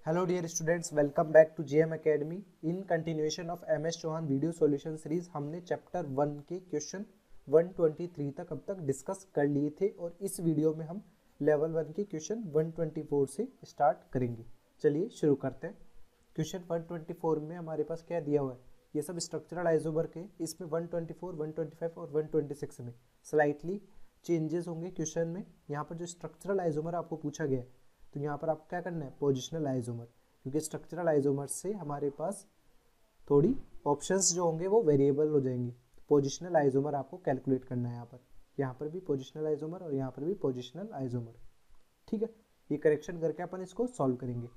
Hello dear students, welcome back to JM Academy. In continuation of MS Chauhan video solution series हमने chapter 1 के question 123 तक अब तक discuss कर लिए थे और इस वीडियो में हम लेवल 1 के क्वेश्चन 124 से स्टार्ट करेंगे। चलिए शुरू करते हैं। क्वेश्चन 124 में हमारे पास क्या दिया हुआ है, ये सब स्ट्रक्चरल आइसोमर के, इसमें 124, 125 और 126 में स्लाइटली चेंजेस होंगे क्वेश्चन में। यहाँ पर जो स्ट्रक्चरल आइसोमर आपको पूछा गया है तो यहाँ पर आपको क्या करना है, पोजिशनल आइसोमर, क्योंकि स्ट्रक्चरल आइसोमर से हमारे पास थोड़ी ऑप्शंस जो होंगे वो वेरिएबल हो जाएंगी। पोजिशनल आइसोमर आपको कैलकुलेट करना है। यहाँ पर भी पोजिशनल आइसोमर और यहाँ पर भी पोजिशनल आइसोमर। ठीक है, ये करेक्शन करके अपन इसको सॉल्व करेंगे।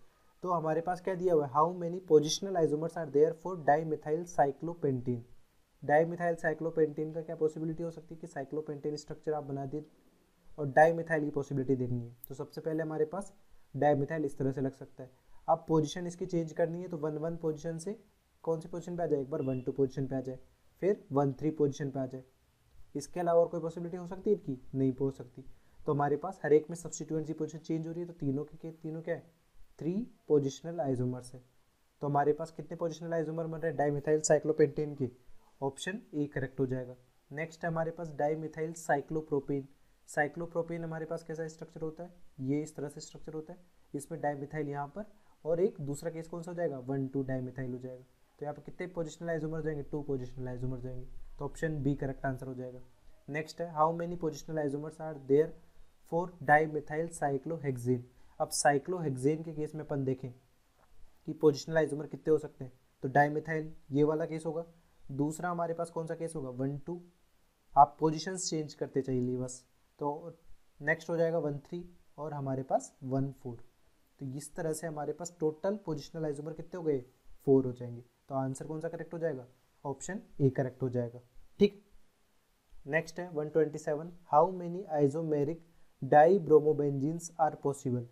तो हमारे पास क्या दिया हुआ है, how many positional isomers are there for dimethyl cyclopentene. Dimethyl cyclopentene का क्या पॉसिबिलिटी हो सकती है कि साइक्लोपेंटीन स्ट्रक्चर आप बना दें और डाईमिथाइल की पॉसिबिलिटी देखनी है। तो सबसे पहले हमारे पास डाईमिथाइल इस तरह से लग सकता है। अब पोजीशन इसकी चेंज करनी है तो 1-1 पोजीशन से कौन सी पोजीशन पे आ जाए, एक बार 1-2 पोजीशन पे आ जाए, फिर 1-3 पोजीशन पे आ जाए। इसके अलावा और कोई पॉसिबिलिटी हो सकती है इनकी? नहीं हो सकती। तो हमारे पास हर एक में सब्स्टिट्यूएंट की पोजीशन चेंज हो रही है, तो तीनों क्या है, 3 पोजिशनल आइसोमर्स है। तो हमारे पास कितने पोजिशनल आइसोमर बन रहे हैं डाईमिथाइल साइक्लोपेंटेन के? ऑप्शन ए करेक्ट हो जाएगा। नेक्स्ट है हमारे पास डाईमिथाइल साइक्लोप्रोपेन। साइक्लोप्रोपेन हमारे पास कैसा स्ट्रक्चर होता है, ये इस तरह से स्ट्रक्चर होता है। इसमें डाईमिथाइल यहाँ पर और एक दूसरा केस कौन सा हो जाएगा, 1-2 डाईमिथाइल हो जाएगा। तो यहाँ पर कितने पोजिशनल आइसोमर जाएंगे, 2 पोजिशनल आइसोमर जाएंगे। तो ऑप्शन बी करेक्ट आंसर हो जाएगा। नेक्स्ट है how many positional isomers are there for dimethyl cyclohexane. अब साइक्लोहेक्सेन के केस में अपन देखें कि पोजिशनल आइसोमर कितने हो सकते हैं, तो डाईमिथाइल ये वाला केस होगा। दूसरा हमारे पास कौन सा केस होगा, 1-2, आप पोजिशंस चेंज करते चलिए बस। तो नेक्स्ट हो जाएगा 1-3 और हमारे पास 1-4। तो इस तरह से हमारे पास टोटल पोजिशनल आइसोमर कितने हो गए, 4 हो जाएंगे। तो आंसर कौन सा करेक्ट हो जाएगा, ऑप्शन ए करेक्ट हो जाएगा। ठीक, नेक्स्ट है 127, how many isomeric dibromobenzenes are possible.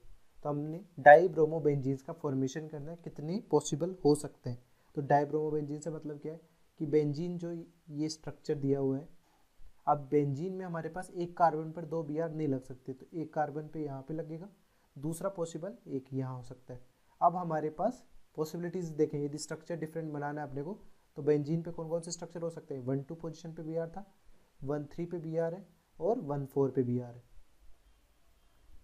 तो हमने डाईब्रोमोबेंजीन्स का फॉर्मेशन करना है, कितने पॉसिबल हो सकते हैं। तो डाईब्रोमोबेंजीन से मतलब क्या है कि बेंजीन जो ये स्ट्रक्चर दिया हुआ है, अब बेंजीन में हमारे पास एक कार्बन पर 2 Br नहीं लग सकते, तो एक कार्बन पे यहाँ पे लगेगा, दूसरा पॉसिबल एक यहाँ हो सकता है। अब हमारे पास पॉसिबिलिटीज देखें, यदि स्ट्रक्चर डिफरेंट बनाना है अपने को, तो बेंजीन पे कौन कौन से स्ट्रक्चर हो सकते हैं, 1-2 पोजिशन पे Br था, 1-3 पे Br है और 1-4 पे Br है।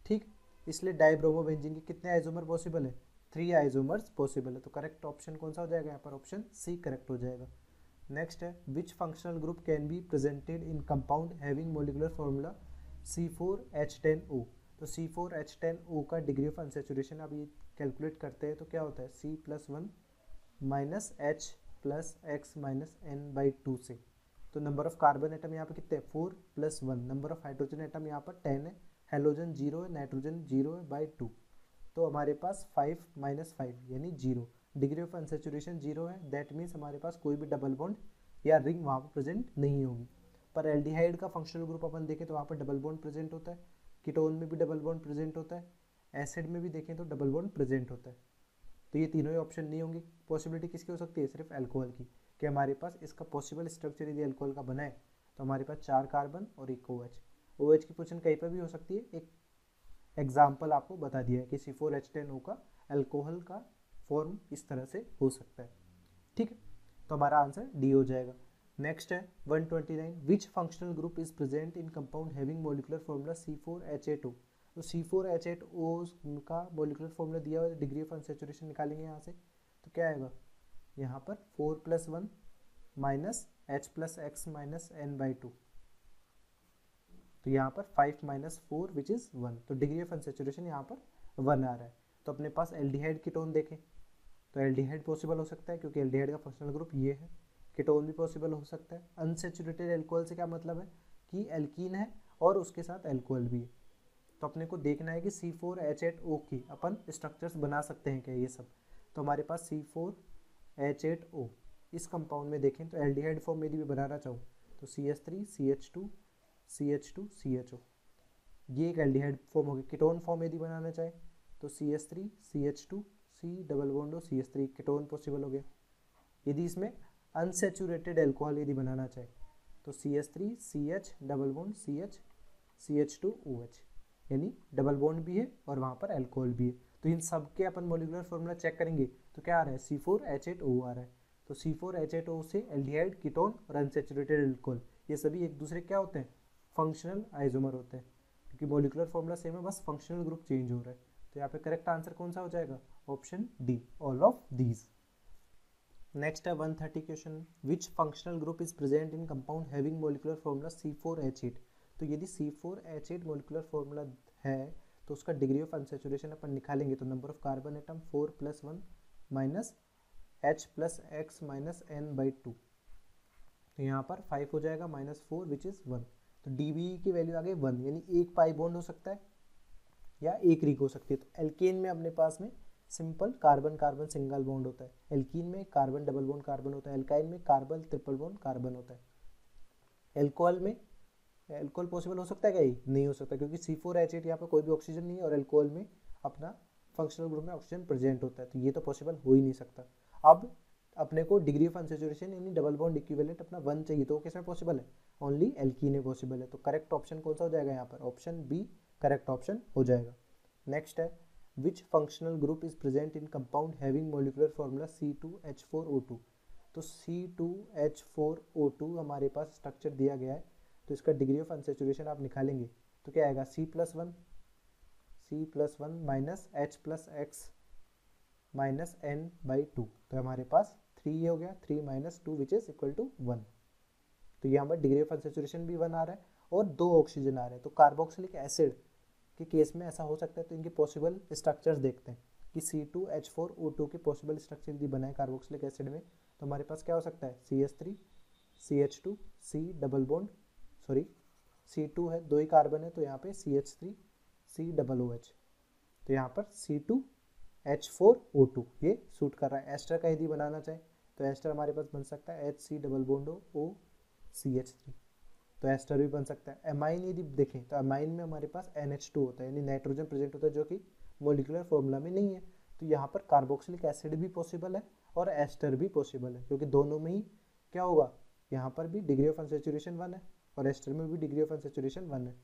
ठीक, इसलिए डाईब्रोमोबेंजीन के कितने आइसोमर पॉसिबल है, 3 आइसोमर्स पॉसिबल है। तो करेक्ट ऑप्शन कौन सा हो जाएगा यहाँ पर, ऑप्शन सी करेक्ट हो जाएगा। नेक्स्ट है विच functional group can be presented in compound having molecular formula C4H10O। तो C4H10O का डिग्री ऑफ अनसेचुरेशन आप ये कैलकुलेट करते हैं तो क्या होता है, C+1 माइनस H+X-N/2 से। तो नंबर ऑफ कार्बन एटम यहाँ पे कितने हैं, 4+1। नंबर ऑफ हाइड्रोजन एटम यहाँ पर 10 है, हेलोजन 0 है, नाइट्रोजन 0 है बाई 2। तो हमारे पास 5 - 5 यानी 0। डिग्री ऑफ अनसेचुरेशन 0 है, दैट मीन्स हमारे पास कोई भी डबल बॉन्ड या रिंग वहाँ पर प्रेजेंट नहीं होगी। पर एल्डिहाइड का फंक्शनल ग्रुप अपन देखें तो वहाँ पर डबल बॉन्ड प्रेजेंट होता है, कीटोन में भी डबल बॉन्ड प्रेजेंट होता है, एसिड में भी देखें तो डबल बॉन्ड प्रेजेंट होता है। तो ये तीनों ही ऑप्शन नहीं होंगे। पॉसिबिलिटी किसकी हो सकती है, सिर्फ अल्कोहल की, कि हमारे पास इसका पॉसिबल स्ट्रक्चर यदि अल्कोहल का बना है तो हमारे पास 4 कार्बन और एक OH। OH की पोजीशन कहीं पर भी हो सकती है। एक एग्जाम्पल आपको बता दिया है कि C4H10O का अल्कोहल का फॉर्म इस तरह से हो सकता है। ठीक है, तो हमारा आंसर डी हो जाएगा। नेक्स्ट है 129, विच functional group is present in compound having molecular formula C4H8O। तो C4H8O का मोलिकुलर फॉर्मूला दिया हुआ है, डिग्री ऑफ अनसेचुरेशन निकालेंगे यहाँ से तो क्या आएगा, यहाँ पर 4+1 माइनस H+X-N/2। तो यहाँ पर 5 - 4 विच इज़ 1। तो डिग्री ऑफ अनसेचुरेशन यहाँ पर 1 आ रहा है। तो अपने पास एल्डिहाइड कीटोन देखें तो एल्डिहाइड पॉसिबल हो सकता है क्योंकि एल्डिहाइड का फंक्शनल ग्रुप ये है। कीटोन भी पॉसिबल हो सकता है। अनसेचुरेटेड एल्कोहल से क्या मतलब है कि एल्कीन है और उसके साथ एल्कोहल भी है। तो अपने को देखना है कि C4H8O की अपन स्ट्रक्चर्स बना सकते हैं क्या ये सब। तो हमारे पास C4H8O इस कंपाउंड में देखें तो एल्डिहाइड फॉर्म यदि भी बनाना चाहूँ तो CH3 CH2 CH2 CHO, ये एक एल्डिहाइड फॉर्म हो गया। कीटोन फॉर्म यदि बनाना चाहे तो CH3 CH2 C double bond और CH3 कीटोन पॉसिबल हो गया। यदि इसमें अनसेचुरेटेड एल्कोहल यदि बनाना चाहे तो CH3 CH double bond CH CH2 OH, यानी डबल बॉन्ड भी है और वहाँ पर एल्कोहल भी है। तो इन सब के अपन मोलिकुलर फॉर्मूला चेक करेंगे तो क्या आ रहा है, C4H8O आ रहा है। तो C4H8O से एल्डिहाइड, कीटोन और अनसैचुरेटेड एल्कोहल ये सभी एक दूसरे क्या होते हैं, फंक्शनल आइसोमर होते हैं, क्योंकि मोलिकुलर फॉर्मूला सेम है, बस फंक्शनल ग्रुप चेंज हो रहा है। तो यहाँ पे करेक्ट आंसर कौन सा हो जाएगा, option D, all of these. Next है 130 question, which functional group is present in compound having molecular formula C4H8। तो यदि C4H8 मोलिकुलर फॉर्मूला है तो उसका डिग्री ऑफ अनसैचुरेशन अपन निकालेंगे तो number of carbon atom 4+1 minus H+X minus N/2, तो यहाँ पर 5 हो जाएगा -4 विच इज 1। तो DBE की वैल्यू आ गई 1, यानी एक पाई बॉन्ड हो सकता है या एक रिंग हो सकती है। तो एल्केन में अपने पास में simple carbon carbon single bond होता है, एल्कीन में कार्बन डबल बॉन्ड कार्बन होता है, एल्काइन में कार्बन ट्रिपल बॉन्ड कार्बन होता है। एल्कोहल में एल्कोहल पॉसिबल हो सकता है क्या, नहीं हो सकता, क्योंकि C4H8 यहाँ पर कोई भी ऑक्सीजन नहीं है और एल्कोहल में अपना फंक्शनल ग्रुप में ऑक्सीजन प्रेजेंट होता है, तो ये तो पॉसिबल हो ही नहीं सकता। अब अपने को डिग्री ऑफ अनसैचुरेशन यानी डबल बॉन्ड इक्विवेलेंट अपना 1 चाहिए, तो किसमें पॉसिबल है, ओनली एल्कीन में पॉसिबल है। तो करेक्ट ऑप्शन कौन सा हो जाएगा यहाँ पर, ऑप्शन बी करेक्ट ऑप्शन हो जाएगा। नेक्स्ट है विच functional group is present in compound having molecular formula C2H4O2। तो C2H4O2 हमारे पास स्ट्रक्चर दिया गया है, तो इसका डिग्री ऑफ अनसैचुरेशन आप निकालेंगे तो क्या आएगा, C+1 minus H+X minus N/2, तो हमारे पास 3 हो गया, 3 - 2 विच इज इक्वल टू 1। तो यहाँ पर डिग्री ऑफ अनसैचुरेशन भी 1 आ रहा है और 2 ऑक्सीजन आ रहे हैं। तो कार्बोक्सिलिक एसिड के केस में ऐसा हो सकता है, तो इनके पॉसिबल स्ट्रक्चर्स देखते हैं कि C2H4O2 के पॉसिबल स्ट्रक्चर यदि बनाए कार्बोक्सिलिक एसिड में तो हमारे पास क्या हो सकता है, CH3 CH2 C double bond, sorry C2 है, 2 ही कार्बन है, तो यहाँ पे CH3 COOH, तो यहाँ पर C2H4O2 ये सूट कर रहा है। एस्टर का यदि बनाना चाहे तो एस्टर हमारे पास बन सकता है HC डबल बॉन्ड OCH3, तो एस्टर भी बन सकता है। एमाइन यदि देखें तो एमाइन में हमारे पास NH2 होता है, यानी नाइट्रोजन प्रेजेंट होता है, जो कि मोलिकुलर फॉर्मूला में नहीं है। तो यहाँ पर कार्बोक्सिलिक एसिड भी पॉसिबल है और एस्टर भी पॉसिबल है, क्योंकि दोनों में ही क्या होगा, यहाँ पर भी डिग्री ऑफ अनसैचुरेशन 1 है और एस्टर में भी डिग्री ऑफ अनसैचुरेशन 1 है,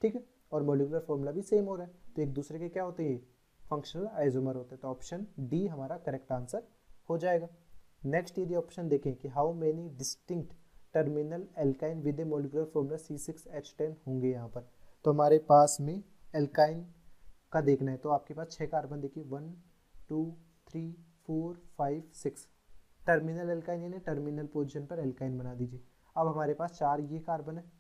ठीक है, और मोलिकुलर फॉर्मूला भी सेम हो रहा है, तो एक दूसरे के क्या होते हैं, फंक्शनल आइसोमर होते हैं। तो ऑप्शन डी हमारा करेक्ट आंसर हो जाएगा। नेक्स्ट यदि ऑप्शन देखें कि how many distinct terminal alkyne with A molecular formula C6H10 होंगे यहाँ पर, तो हमारे पास में एल्काइन का देखना है तो आपके पास 6 कार्बन देखिए, 1 2 3 4 5 6 टर्मिनल एल्काइन, यानी टर्मिनल पोजीशन पर एल्काइन बना दीजिए। अब हमारे पास 4 ये कार्बन है,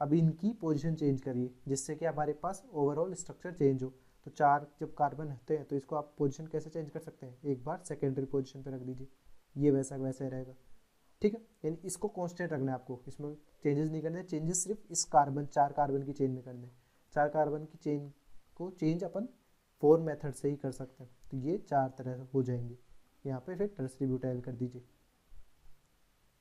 अब इनकी पोजीशन चेंज करिए जिससे कि हमारे पास ओवरऑल स्ट्रक्चर चेंज हो। तो 4 जब कार्बन होते हैं तो इसको आप पोजीशन कैसे चेंज कर सकते हैं, एक बार सेकेंडरी पोजीशन पर रख दीजिए, ये वैसा वैसा रहेगा, ठीक है, यानी इसको कांस्टेंट रखना है आपको, इसमें चेंजेस नहीं करने, चेंजेस सिर्फ इस कार्बन 4 कार्बन की चेन में करने हैं। 4 कार्बन की चेन को चेंज अपन 4 मेथड से ही कर सकते हैं, तो ये 4 तरह हो जाएंगे। यहाँ पे फिर टर्सरी ब्यूटाइल कर दीजिए,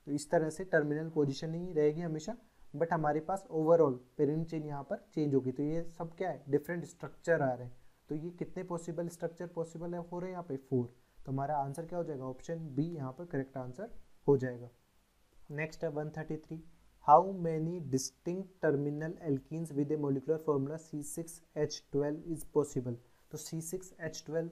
तो इस तरह से टर्मिनल पोजीशन ही रहेगी हमेशा, बट हमारे पास ओवरऑल पेरेंट चेन यहाँ पर चेंज होगी। तो ये सब क्या है, डिफरेंट स्ट्रक्चर आ रहे हैं। तो ये कितने पॉसिबल स्ट्रक्चर पॉसिबल है हो रहे हैं यहाँ पे 4, तो हमारा आंसर क्या हो जाएगा, ऑप्शन बी यहाँ पर करेक्ट आंसर हो जाएगा। नेक्स्ट है 133, how many distinct terminal alkenes with A molecular formula C6H12 is possible. तो C6H12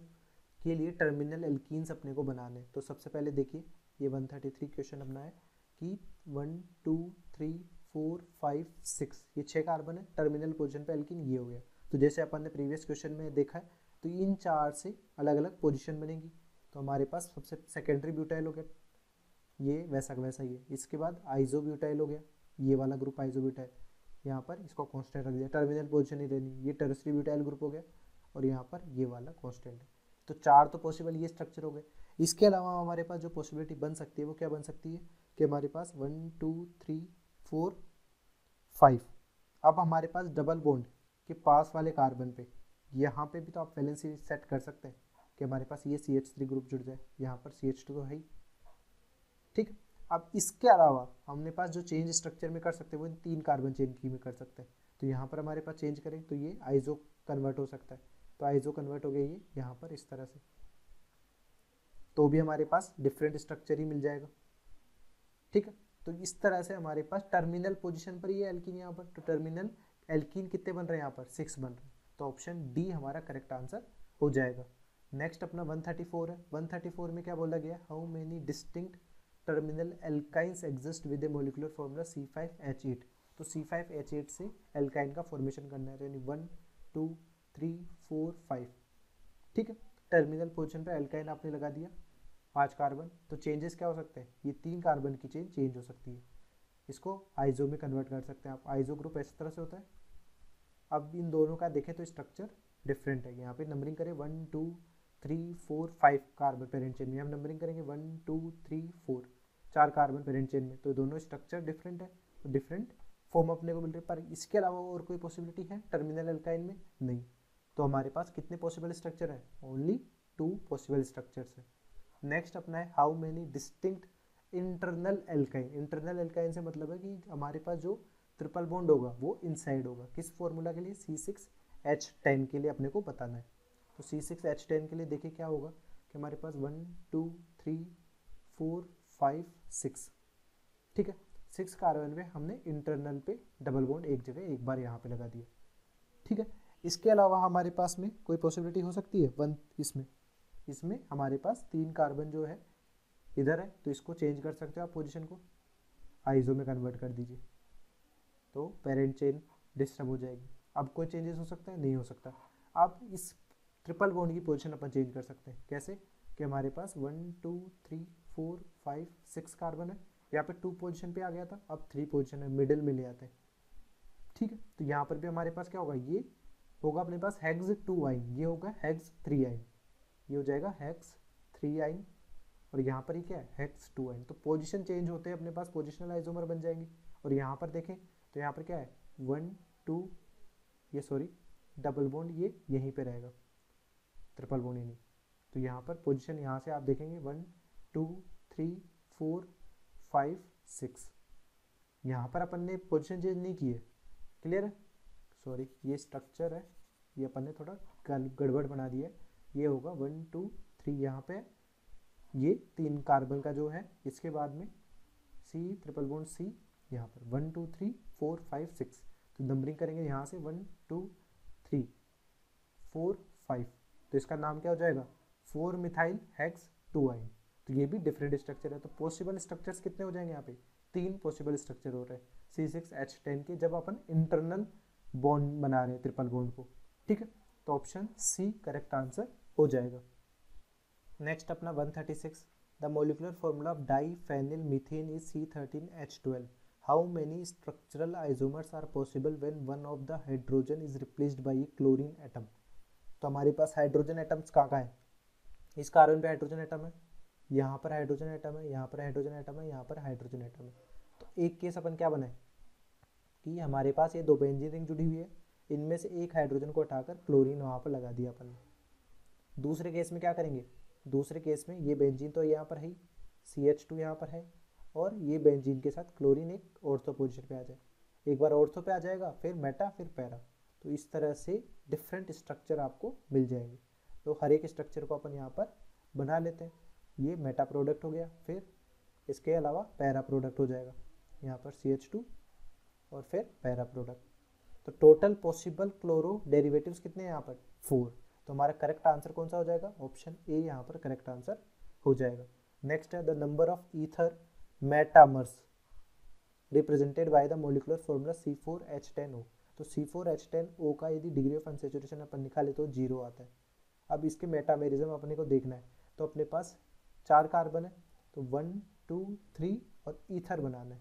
के लिए टर्मिनल एल्कीन्स अपने को बनाने, तो सबसे पहले देखिए ये 133 क्वेश्चन अपना है कि 1 2 3 4 5 6 ये 6 कार्बन है, टर्मिनल पोजीशन पे एल्कीन ये हो गया। तो जैसे अपन ने प्रीवियस क्वेश्चन में देखा है तो इन 4 से अलग अलग पोजीशन बनेगी। तो हमारे पास सबसे सेकेंडरी ब्यूटाइल हो गया, ये वैसा वैसा ही है। इसके बाद आइजो ब्यूटाइल हो गया, ये वाला ग्रुप आइजो ब्यूटाइल, यहाँ पर इसको कांस्टेंट रख दिया, टर्मिनल पोजीशन ही रहनी। ये टर्सरी ब्यूटाइल ग्रुप हो गया और यहाँ पर ये वाला कांस्टेंट है। तो 4 तो पॉसिबल ये स्ट्रक्चर हो गए। इसके अलावा हमारे पास जो पॉसिबिलिटी बन सकती है वो क्या बन सकती है कि हमारे पास 1 2 3 4 5, अब हमारे पास डबल बॉन्ड के पास वाले कार्बन पे यहाँ पे भी तो आप वैलेंसी सेट कर सकते हैं कि हमारे पास ये CH3 ग्रुप जुड़ जाए, यहाँ पर CH2 तो है ही, ठीक। अब इसके अलावा हमने पास जो चेंज स्ट्रक्चर में कर सकते हैं वो इन 3 कार्बन चेन की में कर सकते हैं। तो यहाँ पर हमारे पास चेंज करें तो ये आइजो कन्वर्ट हो सकता है, तो आइजो कन्वर्ट हो गया ये यहाँ पर इस तरह से, तो भी हमारे पास डिफरेंट स्ट्रक्चर ही मिल जाएगा, ठीक है। तो इस तरह से हमारे पास टर्मिनल पोजीशन पर ये एल्कीन यहाँ पर, तो टर्मिनल एल्कीन कितने बन रहे हैं यहाँ पर 6 बन रहे हैं। तो ऑप्शन डी हमारा करेक्ट आंसर हो जाएगा। नेक्स्ट अपना 134 है। 134 में क्या बोला गया, how many distinct terminal alkynes exist with A molecular formula C5H8। तो C5H8 से एल्काइन का फॉर्मेशन करना है, यानी 1 2 3 4 5। ठीक है, टर्मिनल पोजीशन पे एल्काइन आपने लगा दिया 5 कार्बन, तो चेंजेस क्या हो सकते हैं, ये 3 कार्बन की चेन चेंज हो सकती है। इसको आइजो में कन्वर्ट कर सकते हैं आप। आइजो ग्रुप इस तरह से होता है। अब इन दोनों का देखें तो स्ट्रक्चर डिफरेंट है। यहाँ पे नंबरिंग करें 1 2 3 4 5 कार्बन पेरेंट चेन में, हम नंबरिंग करेंगे 1 2 3 4, 4 कार्बन पेरेंट चेन में, तो दोनों स्ट्रक्चर डिफरेंट है, तो डिफरेंट फॉर्म अपने को मिल रहे। पर इसके अलावा और कोई पॉसिबिलिटी है टर्मिनल एल्काइन में? नहीं। तो हमारे पास कितने पॉसिबल स्ट्रक्चर है, ओनली 2 पॉसिबल स्ट्रक्चर्स है। नेक्स्ट अपना है how many distinct internal alkyne. Internal alkyne से मतलब है कि हमारे पास जो ट्रिपल बॉन्ड होगा वो इनसाइड होगा। किस फॉर्मूला के लिए, C6H10 के लिए अपने को बताना है। तो C6H10 के लिए देखिए क्या होगा कि हमारे पास 1 2 3 4 5 6, ठीक है, 6 कार्बन पे हमने इंटरनल पे डबल बॉन्ड एक जगह एक बार यहाँ पे लगा दिया। ठीक है, इसके अलावा हमारे पास में कोई पॉसिबिलिटी हो सकती है वन इसमें हमारे पास 3 कार्बन जो है इधर है, तो इसको चेंज कर सकते हो आप, पोजीशन को आइजो में कन्वर्ट कर दीजिए, तो पेरेंट चेन डिस्टर्ब हो जाएगी। अब कोई चेंजेस हो सकता है, नहीं हो सकता। अब इस ट्रिपल बॉन्ड की पोजीशन अपन चेंज कर सकते हैं। कैसे कि हमारे पास 1 2 3 4 5 6 कार्बन है, यहाँ पे 2 पोजीशन पे आ गया था, अब 3 पोजीशन है, मिडिल में ले आते हैं। ठीक है, तो यहाँ पर भी हमारे पास क्या होगा, ये होगा अपने पास हेक्स 2 आइन, ये होगा हेक्स 3 आइन, ये हो जाएगा हेक्स 3 आइन, और यहाँ पर ही क्या है, हेक्स 2 आइन। तो पोजीशन चेंज होते हैं अपने पास पोजिशनल आइसोमर बन जाएंगे। और यहाँ पर देखें तो यहाँ पर क्या है 1 2, ये सॉरी डबल बॉन्ड ये यहीं पे रहेगा, ट्रिपल बॉन्ड ही नहीं। तो यहाँ पर पोजीशन यहाँ से आप देखेंगे 1 2 3 4 5 6, यहाँ पर अपन ने पोजीशन चेंज नहीं की है। क्लियर है, सॉरी ये स्ट्रक्चर है, ये अपन ने थोड़ा गड़बड़ बना दिया है। ये होगा 1 2 3, यहाँ पे ये 3 कार्बन का जो है, इसके बाद में C ट्रिपल बॉन्ड C, यहाँ पर 1 2 3 4 5 6, तो नंबरिंग करेंगे यहाँ से 1 2 3 4 5, तो इसका नाम क्या हो जाएगा 4 मिथाइल हेक्स 2 आइन। तो ये भी डिफरेंट स्ट्रक्चर है। तो पॉसिबल स्ट्रक्चर्स कितने हो जाएंगे यहाँ पे, 3 पॉसिबल स्ट्रक्चर हो रहे हैं C6H10 के, जब अपन इंटरनल बॉन्ड बना रहे हैं ट्रिपल बॉन्ड को। ठीक है, तो ऑप्शन सी करेक्ट आंसर हो जाएगा। नेक्स्ट अपना 136, the molecular formula of diphenyl methane is C13H12। How many structural isomers are possible when one of the hydrogen is replaced by a chlorine atom. तो हमारे पास hydrogen atoms कहाँ है, इस carbon पे hydrogen atom है, यहाँ पर हाइड्रोजन एटम है, यहाँ पर हाइड्रोजन एटम है, यहाँ पर हाइड्रोजन एटम है। तो एक केस अपन क्या बनाए कि हमारे पास ये 2 बेंजीन रिंग जुड़ी हुई है, इनमें से एक हाइड्रोजन को हटाकर क्लोरीन वहाँ पर लगा दिया अपन ने। दूसरे केस में क्या करेंगे, दूसरे केस में ये बेंजीन तो यहाँ पर है, CH2 यहाँ पर है, और ये बेंजीन के साथ क्लोरीन एक ऑर्थो पोजीशन पे आ जाए। एक बार ऑर्थो पे आ जाएगा, फिर मेटा, फिर पैरा, तो इस तरह से डिफरेंट स्ट्रक्चर आपको मिल जाएंगे। तो हर एक स्ट्रक्चर को अपन यहाँ पर बना लेते हैं। ये मेटा प्रोडक्ट हो गया, फिर इसके अलावा पैरा प्रोडक्ट हो जाएगा, यहाँ पर CH2 और फिर पैरा प्रोडक्ट। तो टोटल पॉसिबल क्लोरो डेरिवेटिव्स कितने हैं यहाँ पर, 4। तो हमारा करेक्ट आंसर कौन सा हो जाएगा, ऑप्शन ए यहाँ पर करेक्ट आंसर हो जाएगा। नेक्स्ट है the number of ether metamers represented by the molecular formula C4H10O। तो C4H10O का यदि डिग्री ऑफ अनसेचुरेशन अपन निकाले तो 0 आता है। अब इसके मेटामेरिज्म अपने को देखना है, तो अपने पास 4 कार्बन है, तो 1 2 3 और ईथर बनाना है।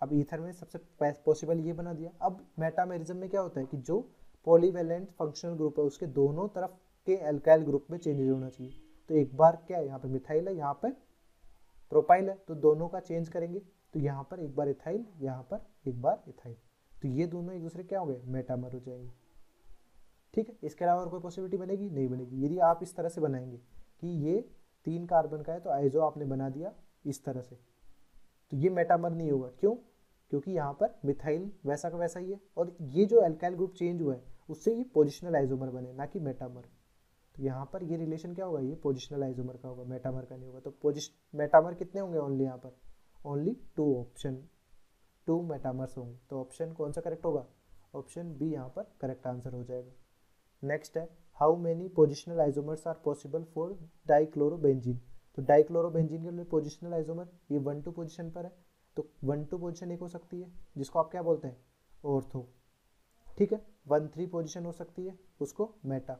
अब ईथर में सबसे पॉसिबल ये बना दिया। अब मेटामेरिज्म में क्या होता है कि जो पॉलीवेलेंट फंक्शनल ग्रुप है उसके दोनों तरफ के एल्काइल ग्रुप में चेंजेस होना चाहिए। तो एक बार क्या है, यहाँ पे मिथाइल है, यहाँ पे प्रोपाइल है, तो दोनों का चेंज करेंगे। तो यहाँ पर एक बार इथाइल, यहाँ पर एक बार इथाइल, तो ये दोनों एक दूसरे क्या हो गए, मेटामर हो जाएंगे। ठीक है, इसके अलावा और कोई पॉसिबिलिटी बनेगी, नहीं बनेगी। यदि आप इस तरह से बनाएंगे कि ये 3 कार्बन का है, तो आइजो आपने बना दिया इस तरह से, तो ये मेटामर नहीं होगा। क्यों, क्योंकि यहाँ पर मिथाइल वैसा का वैसा ही है, और ये जो एल्काइल ग्रुप चेंज हुआ है उससे ये पोजिशनल आइसोमर बने, ना कि मेटामर। तो यहाँ पर ये रिलेशन क्या होगा, ये पोजिशनल आइसोमर का होगा, मेटामर का नहीं होगा। तो मेटामर कितने होंगे ओनली, यहाँ पर ओनली 2 ऑप्शन, 2 मेटामर्स होंगे। तो ऑप्शन कौन सा करेक्ट होगा, ऑप्शन बी यहाँ पर करेक्ट आंसर हो जाएगा। नेक्स्ट है how many positional isomers are possible for dichlorobenzene. तो डाइक्लोरोबेंजीन के लिए पोजिशनल आइसोमर ये 1-2 पोजिशन पर है, तो 1-2 पोजिशन एक हो सकती है जिसको आप क्या बोलते हैं, ऑर्थो। ठीक है, 1-3 पोजिशन हो सकती है उसको मेटा,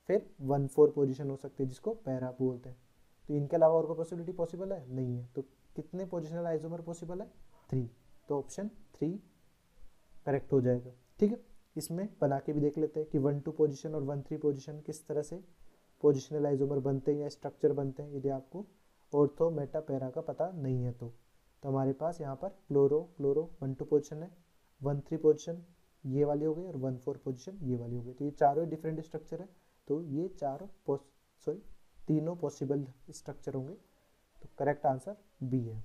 फिर 1-4 पोजिशन हो सकती है जिसको पैरा बोलते हैं। तो इनके अलावा और कोई पॉसिबिलिटी पॉसिबल है नहीं है। तो कितने पोजिशनल आइसोमर पॉसिबल है, 3। तो ऑप्शन 3 करेक्ट हो जाएगा। ठीक है, इसमें बना के भी देख लेते हैं कि 1-2 पोजिशन और 1-3 पोजिशन किस तरह से पोजिशनल आइसोमर बनते हैं या स्ट्रक्चर बनते हैं, यदि आपको ऑर्थो मेटा पैरा का पता नहीं है तो हमारे पास यहाँ पर क्लोरो 1-2 पोजिशन है, 1-3 पोजिशन ये वाली हो गई और 1-4 पोजिशन ये वाली हो गई। तो ये चारों डिफरेंट स्ट्रक्चर है, तो ये तीनों पॉसिबल स्ट्रक्चर होंगे। तो करेक्ट आंसर बी है।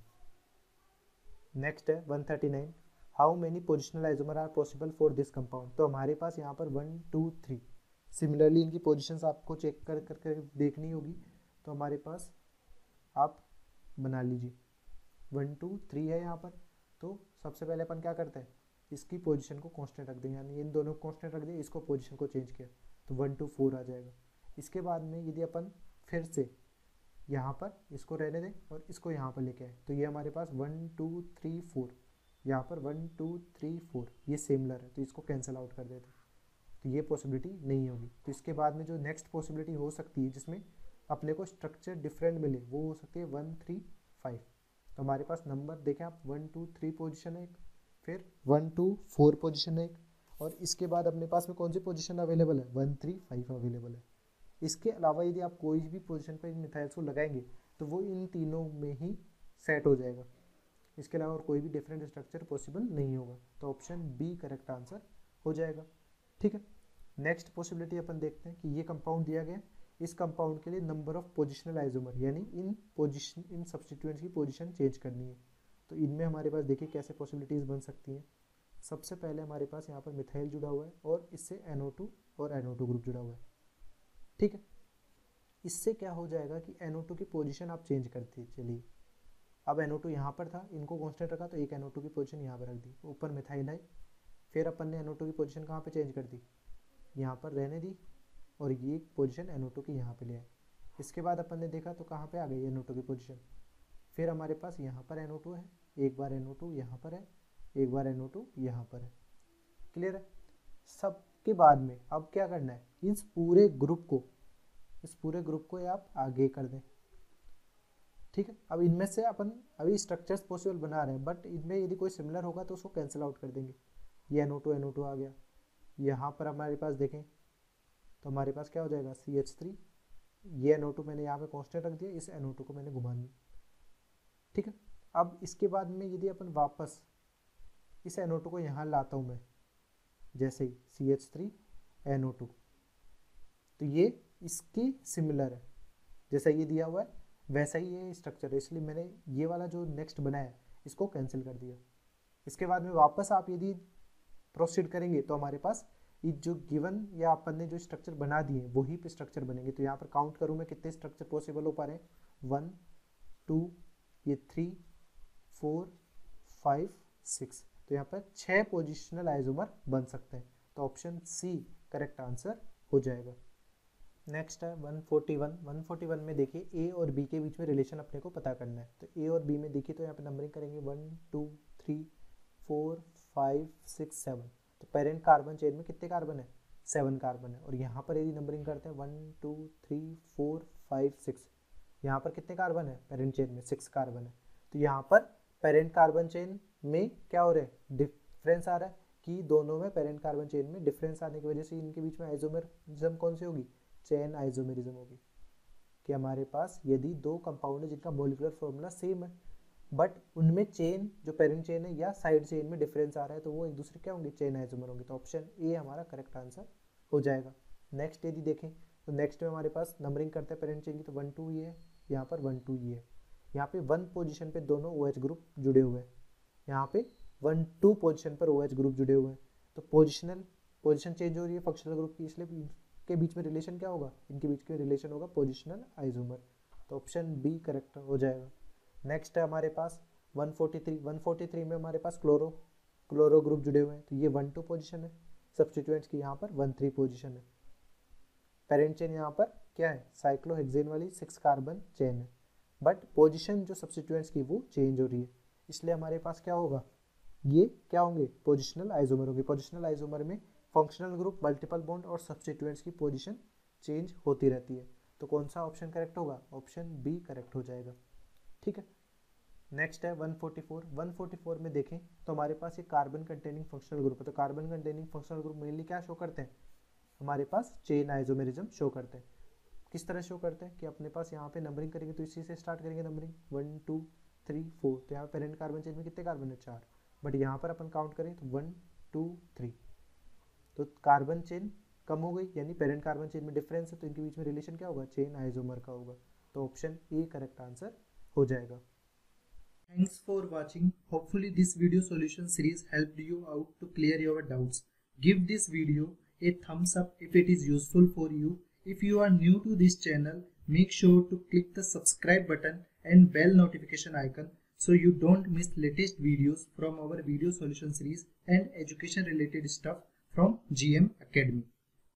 नेक्स्ट है 139 how many positional isomer are possible for this compound. तो हमारे पास यहाँ पर 1, 2, 3 सिमिलरली इनकी पोजिशंस आपको चेक कर देखनी होगी। तो हमारे पास आप बना लीजिए 1, 2, 3 है यहाँ पर। तो सबसे पहले अपन क्या करते हैं, इसकी पोजीशन को कांस्टेंट रख देंगे, यानी इन दोनों को कांस्टेंट रख दिया, इसको पोजीशन को चेंज किया तो 1, 2, 4 आ जाएगा। इसके बाद में यदि अपन फिर से यहाँ पर इसको रहने दें और इसको यहाँ पर लेके आए तो ये हमारे पास 1, 2, 3, 4 यहाँ पर 1, 2, 3, 4 ये सिमिलर है, तो इसको कैंसिल आउट कर देते हैं, तो ये पॉसिबिलिटी नहीं होगी। तो इसके बाद में जो नेक्स्ट पॉसिबिलिटी हो सकती है जिसमें अपने को स्ट्रक्चर डिफरेंट मिले वो हो सकती है 1, 3, 5। तो हमारे पास नंबर देखें आप 1, 2, 3 पोजिशन है एक, फिर 1, 2, 4 पोजिशन है एक, और इसके बाद अपने पास में कौन सी पोजिशन अवेलेबल है, 1, 3, 5 अवेलेबल है। इसके अलावा यदि आप कोई भी पोजिशन पर इन मिथाइल्स को लगाएंगे तो वो इन तीनों में ही सेट हो जाएगा। इसके अलावा और कोई भी डिफरेंट स्ट्रक्चर पॉसिबल नहीं होगा। तो ऑप्शन बी करेक्ट आंसर हो जाएगा। ठीक है, नेक्स्ट पॉसिबिलिटी अपन देखते हैं कि ये कंपाउंड दिया गया, इस कंपाउंड के लिए नंबर ऑफ पोजिशनल आइसोमर यानी इन सब्स्टिट्यूएंट्स की पोजीशन चेंज करनी है। तो इनमें हमारे पास देखिए कैसे पॉसिबिलिटीज़ बन सकती हैं। सबसे पहले हमारे पास यहाँ पर मिथाइल जुड़ा हुआ है और इससे NO2 और NO2 ग्रुप जुड़ा हुआ है। ठीक है, इससे क्या हो जाएगा कि NO2 की पोजीशन आप चेंज करती है। चलिए, अब NO2 यहाँ पर था, इनको कांस्टेंट रखा तो एक NO2 की पोजीशन यहाँ पर रख दी, ऊपर मिथाइल है, फिर अपन ने NO2 की पोजीशन कहाँ पे चेंज कर दी, यहाँ पर रहने दी, और ये पोजीशन NO2 की यहाँ पे ले आए। इसके बाद अपन ने देखा तो कहाँ पे आ गई NO2 की पोजीशन, फिर हमारे पास यहाँ पर NO2 है, एक बार NO2 यहाँ पर है, एक बार NO2 यहाँ पर है। क्लियर है। सबके बाद में अब क्या करना है, इस पूरे ग्रुप को आप आगे कर दें। ठीक है, अब इनमें से अपन अभी स्ट्रक्चर्स पॉसिबल बना रहे हैं, बट इनमें यदि कोई सिमिलर होगा तो उसको कैंसिल आउट कर देंगे। ये NO2 आ गया, यहाँ पर हमारे पास देखें तो हमारे पास क्या हो जाएगा CH3, ये NO2 मैंने यहाँ पे कांस्टेंट रख दिया, इस NO2 को मैंने घुमा दिया। ठीक है, अब इसके बाद में यदि अपन वापस इस NO2 को यहाँ लाता हूँ मैं, जैसे ही CH3 NO2, तो ये इसकी सिमिलर है, जैसा ये दिया हुआ है वैसा ही ये स्ट्रक्चर है, इसलिए मैंने ये वाला जो नेक्स्ट बनाया है इसको कैंसिल कर दिया। इसके बाद में वापस आप यदि प्रोसीड करेंगे तो हमारे पास ये जो गिवन या अपन ने जो स्ट्रक्चर बना दिए वही पे स्ट्रक्चर बनेंगे। तो यहाँ पर काउंट करूँ मैं कितने स्ट्रक्चर पॉसिबल हो पा रहे हैं, 1, 2, ये 3, 4, 5, 6, तो यहाँ पर 6 पोजिशनल आइसोमर बन सकते हैं। तो ऑप्शन सी करेक्ट आंसर हो जाएगा। नेक्स्ट है 141 में देखिए ए और बी के बीच में रिलेशन अपने को पता करना है। तो ए और बी में देखिए तो यहाँ पे नंबरिंग करेंगे 1, 2, 3, 4, 5, 6, 7। तो पेरेंट कार्बन चेन में कितने कार्बन है, 7 कार्बन है। और यहाँ पर यदि नंबरिंग करते हैं 1, 2, 3, 4, 5, 6, यहाँ पर कितने कार्बन है पेरेंट चेन में, 6 कार्बन है। तो यहाँ पर पेरेंट कार्बन चेन में क्या हो रहा है, डिफरेंस आ रहा है कि दोनों में पेरेंट कार्बन चेन में डिफरेंस आने की वजह से इनके बीच में आइसोमरिज्म कौन सी होगी, चेन आइसोमेरिज्म होगी। कि हमारे पास यदि 2 कंपाउंड है जिनका मॉलिक्यूलर फॉर्मूला सेम है बट उनमें चेन जो पेरेंट चेन है या साइड चेन में डिफरेंस आ रहा है तो वो एक दूसरे क्या होंगे, चेन आइसोमर होंगे। तो ऑप्शन ए हमारा करेक्ट आंसर हो जाएगा। नेक्स्ट यदि देखें तो नेक्स्ट में हमारे पास नंबरिंग करते हैं पेरेंट चेन की, तो 1, 2 ये है, यहाँ पर 1, 2 ये है। यहाँ पे 1 पोजिशन पे दोनों OH ग्रुप जुड़े हुए हैं, यहाँ पे 1, 2 पोजिशन पर OH ग्रुप जुड़े हुए हैं। तो पोजिशन चेंज हो रही है फंक्शनल ग्रुप की, इसलिए के बीच में रिलेशन क्या होगा, इनके बीच में रिलेशन होगा पोजिशनल आइसोमर। तो ऑप्शन बी करेक्ट हो जाएगा। नेक्स्ट है हमारे पास 143 में हमारे पास क्लोरो ग्रुप जुड़े हुए हैं। तो ये 1, 2 पोजिशन है, सब्स्टिट्यूएंट्स की यहाँ पर 1, 3 पोजिशन है। पेरेंट चेन यहाँ पर क्या है, साइक्लोहेक्सेन वाली 6 कार्बन चेन है, बट पोजीशन जो सब्स्टिट्यूएंट्स की वो चेंज हो रही है, इसलिए हमारे पास क्या होगा, ये क्या होंगे, पोजिशनल आइसोमर होंगे। पोजिशनल आइसोमर में फंक्शनल ग्रुप, मल्टीपल बॉन्ड और सब्स्टिट्यूएंट्स की पोजीशन चेंज होती रहती है। तो कौन सा ऑप्शन करेक्ट होगा, ऑप्शन बी करेक्ट हो जाएगा। ठीक है, नेक्स्ट है 144। 144 में देखें तो हमारे पास ये कार्बन कंटेनिंग फंक्शनल ग्रुप है। तो carbon containing functional group mainly क्या शो करते हैं, हमारे पास चेन आइसोमेरिज्म शो करते हैं। किस तरह शो करते हैं कि अपने पास यहाँ पे नंबरिंग करेंगे तो इसी से स्टार्ट करेंगे नंबरिंग 1 2 3 4। तो यहाँ पेरेंट कार्बन चेन में कितने कार्बन है, 4, बट यहाँ पर अपन काउंट करें तो 1 2 3, तो कार्बन चेन कम हो गई, यानी पेरेंट कार्बन चेन में डिफरेंस है, तो इनके बीच में रिलेशन क्या होगा, चेन आइसोमर का होगा। तो ऑप्शन ए करेक्ट आंसर हो जाएगा। Thanks for watching. Hopefully this video solution series helped you out to clear your doubts. Give this video a thumbs up if it is useful for you. If you are new to this channel, make sure to click the subscribe button and bell notification icon so you don't miss latest videos from our video solution series and education related stuff from GM Academy.